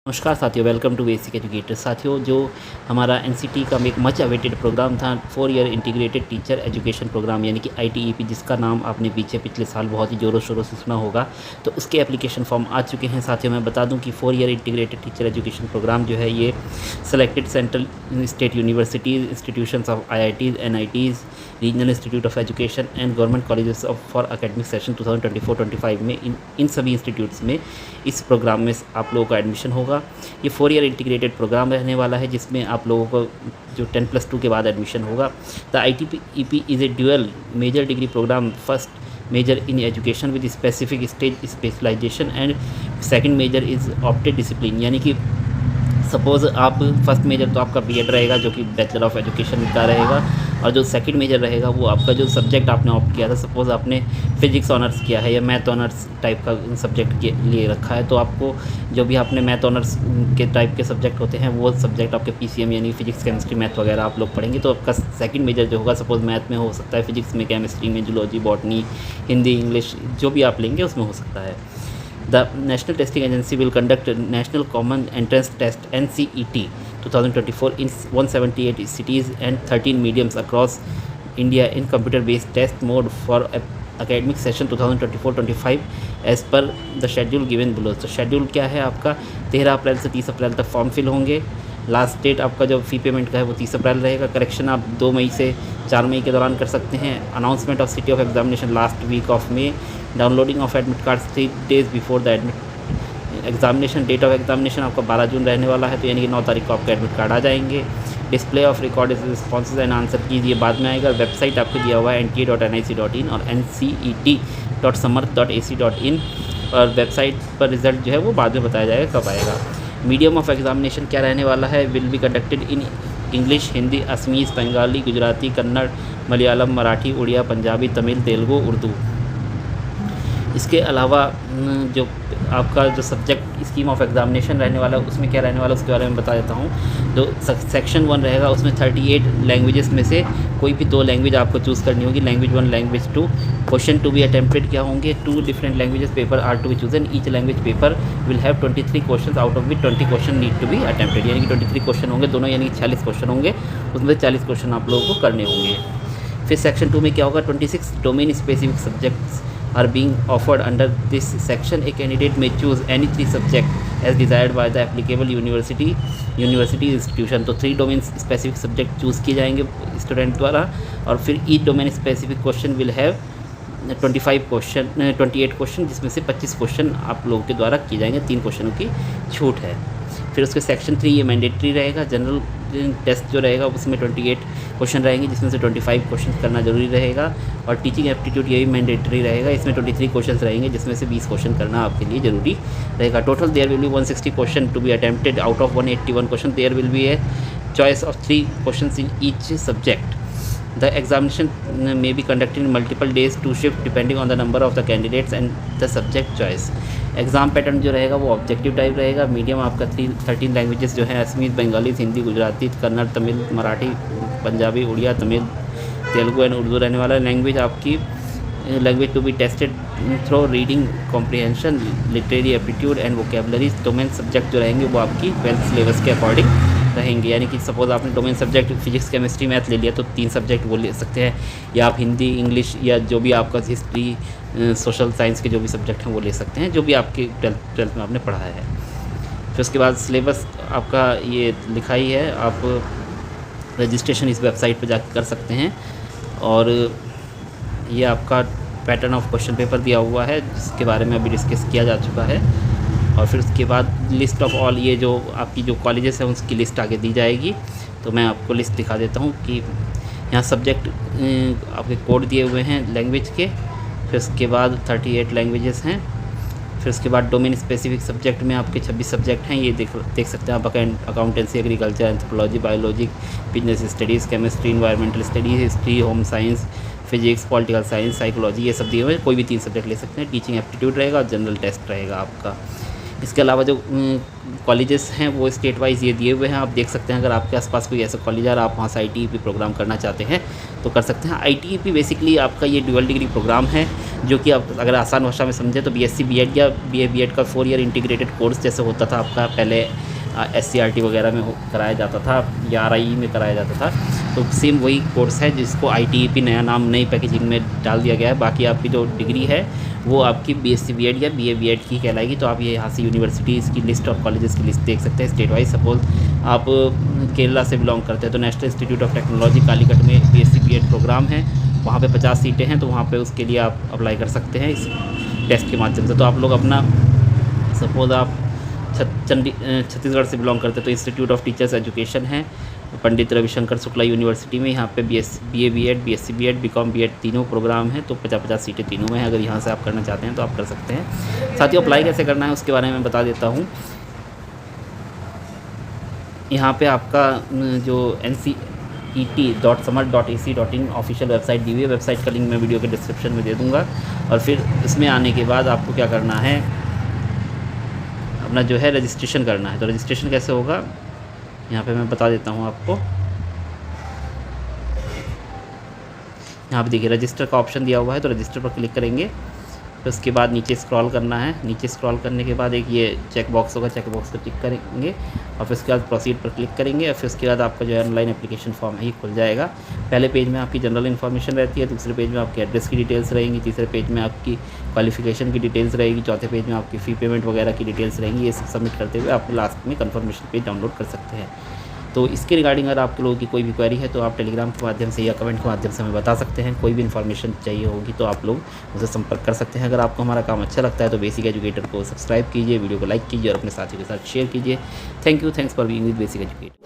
नमस्कार साथियों, welcome to basic educator. साथियों, जो हमारा एनसीटी का एक मच अवेटेड प्रोग्राम था 4 year integrated teacher education program यानी कि आईटीईपी, जिसका नाम आपने पिछले साल बहुत ही ज़ोरों शोरों से सुना होगा, तो उसके एप्लीकेशन फॉर्म आ चुके हैं। साथियों, मैं बता दूं कि 4 year integrated teacher education program जो है ये selected central state universities, institutions of IITs, NITs, regional institute of education and government colleges of for academic session 2024-25 में इन सभी इंस्टीट्यूट्स में इस प्रोग्राम में आप लोगों का एडमिशन होगा। ये 4 ईयर इंटीग्रेटेड प्रोग्राम रहने वाला है, जिसमें आप लोगों को जो 10+2 के बाद एडमिशन होगा। The ITEP is a dual major degree program, first major in education with specific stage specialization and second major is opted discipline. यानी कि सपोज़ आप फर्स्ट मेजर तो आपका बीएड रहेगा, जो कि बैचलर ऑफ एजुकेशन का रहेगा, और जो सेकंड मेजर रहेगा वो आपका जो सब्जेक्ट आपने ऑप्ट किया था, सपोज़ आपने फिजिक्स ऑनर्स किया है या मैथ ऑनर्स टाइप का सब्जेक्ट के लिए रखा है, तो आपको जो भी आपने मैथ ऑनर्स के टाइप के सब्जेक्ट होते हैं वो सब्जेक्ट आपके पीसीएम यानी फिजिक्स केमिस्ट्री मैथ वगैरह आप लोग पढ़ेंगे। तो आपका सेकंड मेजर जो होगा, सपोज़ मैथ में हो सकता है, फिजिक्स में, केमिस्ट्री में, जूलॉजी, बॉटनी, हिंदी, इंग्लिश, जो भी आप लेंगे उसमें हो सकता है। The National Testing Agency will conduct a National Common Entrance Test (NCET) 2024 in 178 cities and 13 mediums across India in computer-based test mode for academic session 2024-25 as per the schedule given below। तो schedule क्या है आपका? 13 अप्रैल से 30 अप्रैल तक form fill होंगे। Last date आपका जो फ़ी payment का है वो 30 अप्रैल रहेगा। करेक्शन आप 2 मई से 4 मई के दौरान कर सकते हैं। Announcement of city of examination last week of May. Downloading of admit card 3 days before the admit examination. Date of examination आपका 12 जून रहने वाला है, तो यानी कि 9 तारीख को आपके एडमिट कार्ड आ जाएंगे। Display of record responses and answer keys, ये बाद में आएगा। वेबसाइट आपको दिया हुआ है nta.nic.in और ncet.samarth.ac.in, और वेबसाइट पर रिज़ल्ट जो है वो बाद में बताया जाएगा कब आएगा। मीडियम ऑफ एग्जामिनेशन क्या रहने वाला है? Will be conducted in English, Hindi, Assamese, Bengali, Gujarati, Kannada, Malayalam, Marathi, Odia, Punjabi, Tamil, Telugu, Urdu. इसके अलावा जो आपका जो सब्जेक्ट स्कीम ऑफ एग्जामिनेशन रहने वाला है उसमें क्या रहने वाला है उसके बारे में बता देता हूँ। जो सेक्शन 1 रहेगा उसमें 38 लैंग्वेजेस में से कोई भी 2 लैंग्वेज आपको चूज़ करनी होगी। Language 1, language 2। Question to be attempted क्या होंगे? 2 different languages paper are to be chosen. Each language paper will have 23 question, out of which 20 question need to be attempted. यानी कि 23 क्वेश्चन होंगे दोनों, यानी कि 46 क्वेश्चन होंगे, उसमें से 40 क्वेश्चन आप लोगों को करने होंगे। फिर सेक्शन 2 में क्या होगा? 26 domain specific subjects are being offered under this section. A candidate may choose any 3 subject as desired by the applicable university institution। तो 3 डोमेन स्पेसिफिक सब्जेक्ट चूज़ किए जाएंगे स्टूडेंट द्वारा, और फिर each domain specific question will have 28 question, जिसमें से 25 question आप लोगों के द्वारा किए जाएंगे। 3 क्वेश्चनों की छूट है। फिर उसके सेक्शन 3 ये मैंडेटरी रहेगा। जनरल टेस्ट जो रहेगा उसमें 28 क्वेश्चन रहेंगे, जिसमें से 25 क्वेश्चन करना जरूरी रहेगा। और टीचिंग एप्टीट्यूड ये भी मैंडेटरी रहेगा, इसमें 23 क्वेश्चन रहेंगे, जिसमें से 20 क्वेश्चन करना आपके लिए ज़रूरी रहेगा। Total there will be 160 question to be attempted out of 181 question. There will be a choice of 3 question in each subject. The examination may be conducted in multiple days to shift depending on the number of the candidates and the subject choice। Exam pattern जो रहेगा वो objective type रहेगा। Medium आपका 13 languages जो है, Assamese, Bengali, Hindi, Gujarati, Kannada, Tamil, Marathi, Punjabi, Odia, Tamil, Telugu and Urdu रहने वाला। Language आपकी language to be tested through reading comprehension, literary aptitude and vocabulary. Domain subject जो रहेंगे वो आपकी 12th सिलेबस के अकॉर्डिंग रहेंगे। यानी कि सपोज़ आपने domain subject physics, chemistry, math ले लिया, तो 3 सब्जेक्ट वो ले सकते हैं, या आप हिंदी, इंग्लिश, या जो भी आपका हिस्ट्री, सोशल साइंस के जो भी सब्जेक्ट हैं वो ले सकते हैं, जो भी आपके 12th में आपने पढ़ा है। फिर उसके बाद सिलेबस आपका ये लिखा ही है, आप रजिस्ट्रेशन इस वेबसाइट पर जाकर कर सकते हैं। और ये आपका पैटर्न ऑफ क्वेश्चन पेपर दिया हुआ है, जिसके बारे में अभी डिस्कस किया जा चुका है। और फिर उसके बाद लिस्ट ऑफ ऑल, ये जो आपकी जो कॉलेजेस हैं उसकी लिस्ट आगे दी जाएगी। तो मैं आपको लिस्ट दिखा देता हूँ कि यहाँ सब्जेक्ट आपके कोड दिए हुए हैं लैंग्वेज के। फिर उसके बाद 38 लैंग्वेजेस हैं। फिर उसके बाद डोमेन स्पेसिफिक सब्जेक्ट में आपके 26 सब्जेक्ट हैं, ये देख सकते हैं आप। Accountancy, agriculture, anthropology, biology, business studies, chemistry, environmental studies, history, home science, physics, political science, psychology, ये सब दिए हुए हैं। कोई भी 3 सब्जेक्ट ले सकते हैं। टीचिंग एप्टीट्यूड रहेगा और जनरल टेस्ट रहेगा आपका। इसके अलावा जो कॉलेजेस हैं वो स्टेट वाइज ये दिए हुए हैं, आप देख सकते हैं। अगर आपके आसपास कोई ऐसा कॉलेज है और आप वहाँ से ITEP प्रोग्राम करना चाहते हैं तो कर सकते हैं। ITEP बेसिकली आपका ये ड्यूअल डिग्री प्रोग्राम है, जो कि आप अगर आसान भाषा में समझें तो BSc B.Ed या BA B.Ed का 4 ईयर इंटीग्रेटेड कोर्स जैसे होता था आपका पहले SCRT वगैरह में कराया जाता था या RIE में कराया जाता था, तो सेम वही कोर्स है जिसको ITEP नया नाम नई पैकेजिंग में डाल दिया गया है। बाकी आपकी जो डिग्री है वो आपकी BSc B.Ed या BA B.Ed की कहलाएगी। तो आप ये यहाँ से यूनिवर्सिटीज़ की लिस्ट और कॉलेजेस की लिस्ट देख सकते हैं स्टेट वाइज। सपोज आप केरला से बिलोंग करते हैं तो national institute of technology Calicut में BSc B.Ed प्रोग्राम है, वहाँ पे 50 सीटें हैं, तो वहाँ पे उसके लिए आप अप्लाई कर सकते हैं इस टेस्ट के माध्यम से। तो आप लोग अपना सपोज़ आप छत्तीसगढ़ से बिलोंग करते हैं तो इंस्टीट्यूट ऑफ टीचर्स एजुकेशन है पंडित रविशंकर शुक्ला यूनिवर्सिटी में, यहाँ पे BA B.Ed BSc B.Ed BCom B.Ed तीनों प्रोग्राम हैं, तो 50-50 सीटें तीनों में हैं। अगर यहाँ से आप करना चाहते हैं तो आप कर सकते हैं। साथियों, अप्लाई कैसे करना है उसके बारे में बता देता हूँ। यहाँ पे आपका जो NCET.समर्थ.ac.in ऑफिशियल वेबसाइट दी हुई है, वेबसाइट का लिंक मैं वीडियो के डिस्क्रिप्शन में दे दूँगा। और फिर इसमें आने के बाद आपको क्या करना है, अपना जो है रजिस्ट्रेशन करना है। तो रजिस्ट्रेशन कैसे होगा यहाँ पे मैं बता देता हूँ आपको। यहाँ पे देखिए रजिस्टर का ऑप्शन दिया हुआ है, तो रजिस्टर पर क्लिक करेंगे। फिर उसके बाद नीचे स्क्रॉल करना है। नीचे स्क्रॉल करने के बाद एक ये चेक बॉक्स होगा, चेक बॉक्स पर टिक करेंगे और फिर उसके बाद प्रोसीड पर क्लिक करेंगे। और फिर उसके बाद आपका जो है ऑनलाइन एप्लीकेशन फॉर्म है ये खुल जाएगा। पहले पेज में आपकी जनरल इन्फॉर्मेशन रहती है, दूसरे पेज में आपके एड्रेस की डिटेल्स रहेंगी, तीसरे पेज में आपकी क्वालिफिकेशन की डिटेल्स रहेगी, चौथे पेज में आपकी फ़ी पेमेंट वगैरह की डिटेल्स रहेंगी। ये सब सबमिट करते हुए आप लास्ट में कन्फर्मेशन पेज डाउनलोड कर सकते हैं। तो इसके रिगार्डिंग अगर आप लोगों की कोई भी क्वेरी है तो आप टेलीग्राम के माध्यम से या कमेंट के माध्यम से हमें बता सकते हैं। कोई भी इन्फॉर्मेशन चाहिए होगी तो आप लोग मुझसे संपर्क कर सकते हैं। अगर आपको हमारा काम अच्छा लगता है तो बेसिक एजुकेटर को सब्सक्राइब कीजिए, वीडियो को लाइक कीजिए और अपने साथियों के साथ शेयर कीजिए। Thanks for being with basic educator.